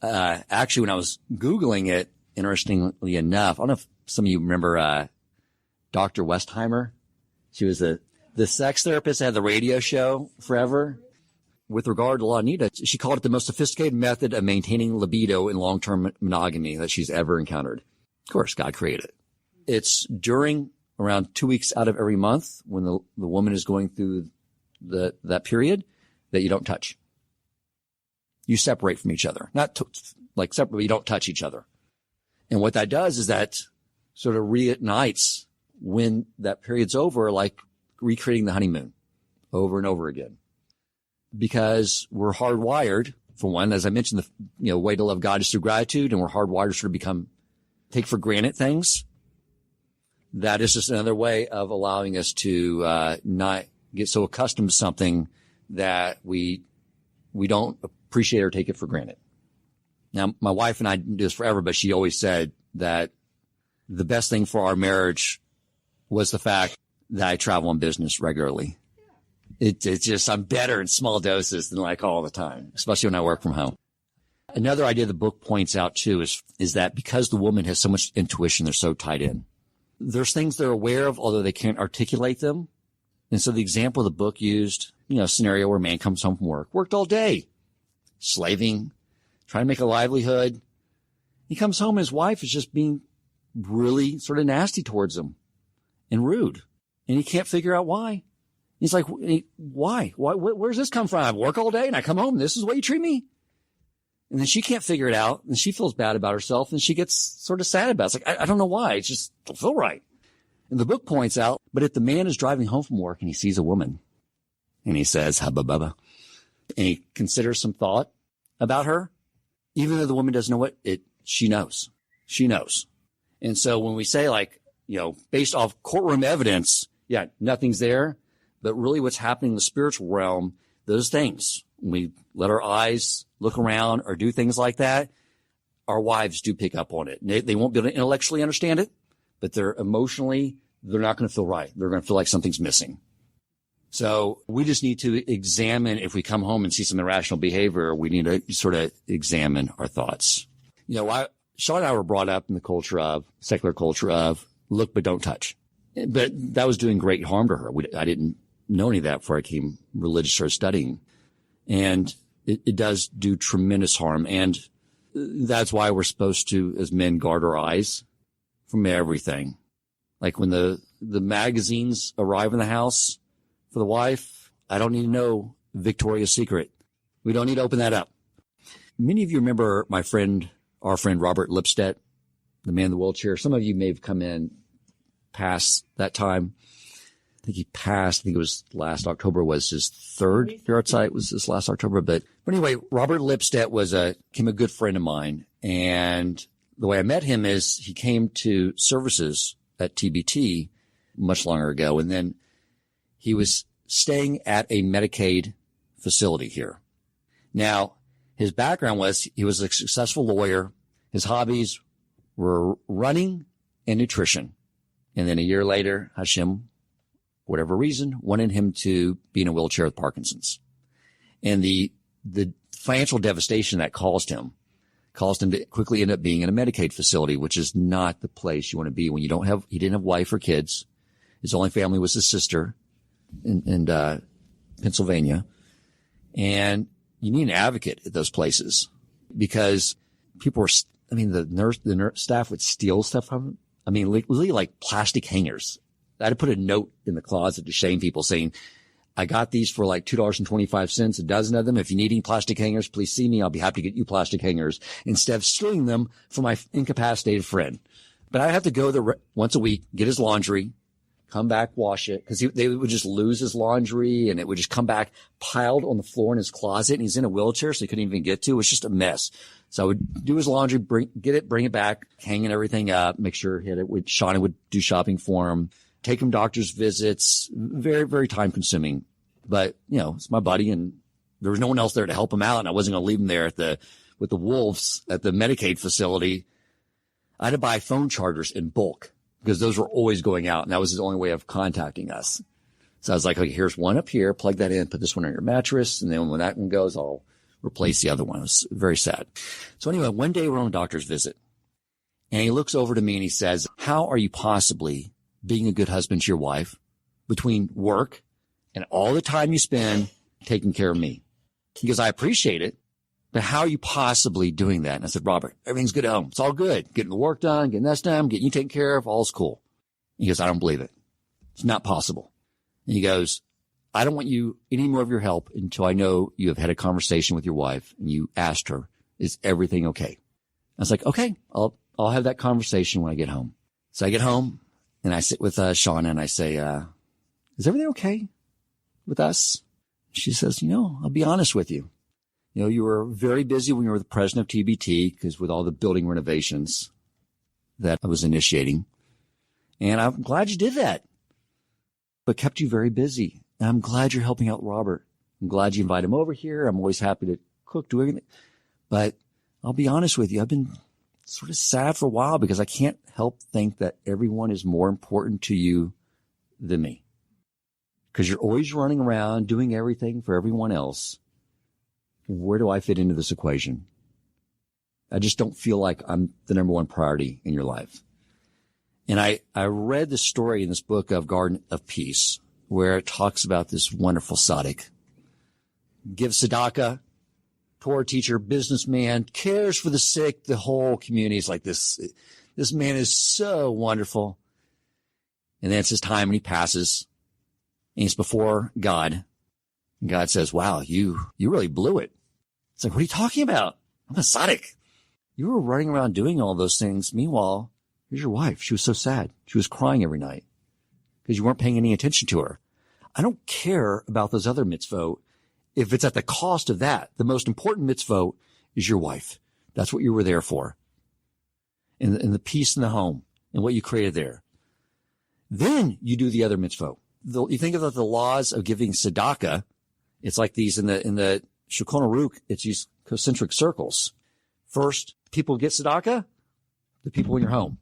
actually when I was Googling it, interestingly enough, I don't know if some of you remember, Dr. Westheimer. She was the sex therapist that had the radio show forever. With regard to La Nida, she called it the most sophisticated method of maintaining libido in long-term monogamy that she's ever encountered. Of course, God created it. It's during around 2 weeks out of every month when the woman is going through that period that you don't touch. You separate from each other. Not like separate, but you don't touch each other. And what that does is that sort of reignites when that period's over, like recreating the honeymoon over and over again. Because we're hardwired, for one, as I mentioned, the way to love God is through gratitude, and we're hardwired to sort of take for granted things. That is just another way of allowing us to not get so accustomed to something that we don't appreciate or take it for granted. Now, my wife and I do this forever, but she always said that the best thing for our marriage was the fact that I travel on business regularly. It's just, I'm better in small doses than like all the time, especially when I work from home. Another idea the book points out too is that because the woman has so much intuition, they're so tied in. There's things they're aware of, although they can't articulate them. And so the example the book used, a scenario where a man comes home from work, worked all day, slaving, trying to make a livelihood. He comes home and his wife is just being really sort of nasty towards him and rude. And he can't figure out why. He's like, why? Where's this come from? I work all day and I come home. This is the way you treat me. And then she can't figure it out and she feels bad about herself and she gets sort of sad about it. It's like, I don't know why. It just don't feel right. And the book points out, but if the man is driving home from work and he sees a woman and he says, hubba bubba, and he considers some thought about her, even though the woman doesn't know she knows. She knows. And so when we say based off courtroom evidence, yeah, nothing's there, but really what's happening in the spiritual realm, those things, when we let our eyes look around or do things like that, our wives do pick up on it. They won't be able to intellectually understand it, but they're not going to feel right. They're going to feel like something's missing. So we just need to examine, if we come home and see some irrational behavior, we need to sort of examine our thoughts. Sean and I were brought up in the secular culture of look, but don't touch. But that was doing great harm to her. I didn't know any of that before I came religious, started studying. And it does do tremendous harm. And that's why we're supposed to, as men, guard our eyes from everything. Like when the magazines arrive in the house for the wife, I don't need to know Victoria's Secret. We don't need to open that up. Many of you remember our friend Robert Lipstadt, the man in the wheelchair. Some of you may have come in past that time. I think he passed. I think it was last October was his third yard site was this last October. But anyway, Robert Lipstadt became a good friend of mine. And the way I met him is he came to services at TBT much longer ago. And then he was staying at a Medicaid facility here. Now, his background was he was a successful lawyer. His hobbies were running and nutrition. And then a year later, Hashem, whatever reason, wanted him to be in a wheelchair with Parkinson's. And the financial devastation that caused him to quickly end up being in a Medicaid facility, which is not the place you want to be when he didn't have wife or kids. His only family was his sister in Pennsylvania. And you need an advocate at those places because the nurse staff would steal stuff from him. Really like plastic hangers. I had to put a note in the closet to shame people saying, I got these for like $2.25, a dozen of them. If you need any plastic hangers, please see me. I'll be happy to get you plastic hangers instead of stealing them from my incapacitated friend. But I have to go there once a week, get his laundry, come back, wash it. Cause they would just lose his laundry and it would just come back piled on the floor in his closet. And he's in a wheelchair, so he couldn't even get to. It was just a mess. So I would do his laundry, bring it back, hanging everything up, make sure he had it. Shauna would do shopping for him, take him doctor's visits, very, very time consuming. But, it's my buddy and there was no one else there to help him out. And I wasn't going to leave him there with the wolves at the Medicaid facility. I had to buy phone chargers in bulk because those were always going out. And that was his only way of contacting us. So I was like, okay, here's one up here, plug that in, put this one on your mattress. And then when that one goes, I'll replace the other one. It was very sad. So anyway, one day we're on a doctor's visit and he looks over to me and he says, how are you possibly being a good husband to your wife between work and all the time you spend taking care of me? He goes, I appreciate it, but how are you possibly doing that? And I said, Robert, everything's good at home. It's all good. Getting the work done, getting this done, getting you taken care of. All's cool. He goes, I don't believe it. It's not possible. And he goes, I don't want you any more of your help until I know you have had a conversation with your wife and you asked her, is everything okay? I was like, okay, I'll have that conversation when I get home. So I get home And I sit with Shauna and I say, is everything okay with us? She says, I'll be honest with you. You were very busy when you were the president of TBT because with all the building renovations that I was initiating. And I'm glad you did that, but kept you very busy. And I'm glad you're helping out Robert. I'm glad you invite him over here. I'm always happy to cook, do everything. But I'll be honest with you. I've been sort of sad for a while because I can't help think that everyone is more important to you than me. Because you're always running around doing everything for everyone else. Where do I fit into this equation? I just don't feel like I'm the number one priority in your life. And I read the story in this book of Garden of Peace, where it talks about this wonderful tzaddik. Gives tzedakah, Torah teacher, businessman, cares for the sick, the whole community is like this. This man is so wonderful. And then it's his time and he passes. And he's before God. And God says, wow, you really blew it. It's like, what are you talking about? I'm a tzaddik. You were running around doing all those things. Meanwhile, here's your wife. She was so sad. She was crying every night because you weren't paying any attention to her. I don't care about those other mitzvot if it's at the cost of that. The most important mitzvot is your wife. That's what you were there for. And the peace in the home and what you created there. Then you do the other mitzvot. You think about the laws of giving tzedakah. It's like these in the Shulchan Aruch. It's these concentric circles. First, people get tzedakah, the people in your home.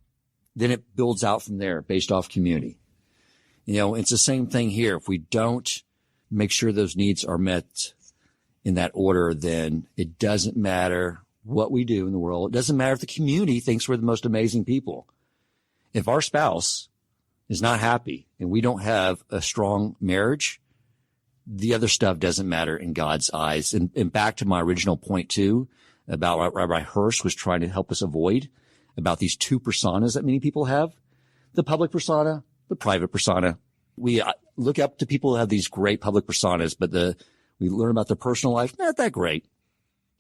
Then it builds out from there based off community. It's the same thing here. If we don't make sure those needs are met in that order, then it doesn't matter what we do in the world. It doesn't matter if the community thinks we're the most amazing people. If our spouse is not happy and we don't have a strong marriage, the other stuff doesn't matter in God's eyes. And back to my original point too, about what Rabbi Hirsch was trying to help us avoid, about these two personas that many people have, the public persona, the private persona. We look up to people who have these great public personas, but we learn about their personal life, not that great.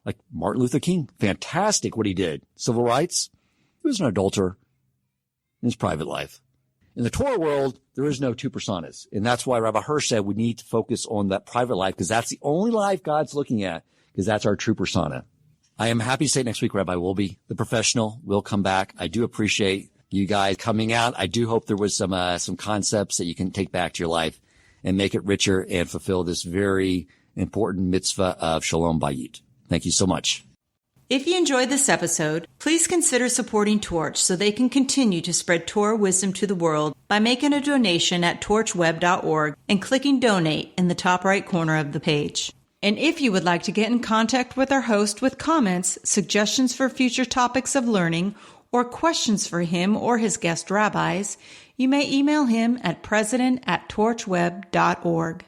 Like Martin Luther King, fantastic what he did. Civil rights, he was an adulterer in his private life. In the Torah world, there is no two personas. And that's why Rabbi Hirsch said we need to focus on that private life because that's the only life God's looking at because that's our true persona. I am happy to say next week, Rabbi Wolbe, the professional, will come back. I do appreciate you guys coming out. I do hope there was some concepts that you can take back to your life and make it richer and fulfill this very important mitzvah of Shalom Bayit. Thank you so much. If you enjoyed this episode, please consider supporting Torch so they can continue to spread Torah wisdom to the world by making a donation at torchweb.org and clicking donate in the top right corner of the page. And if you would like to get in contact with our host with comments, suggestions for future topics of learning, or questions for him or his guest rabbis, you may email him at president@torchweb.org.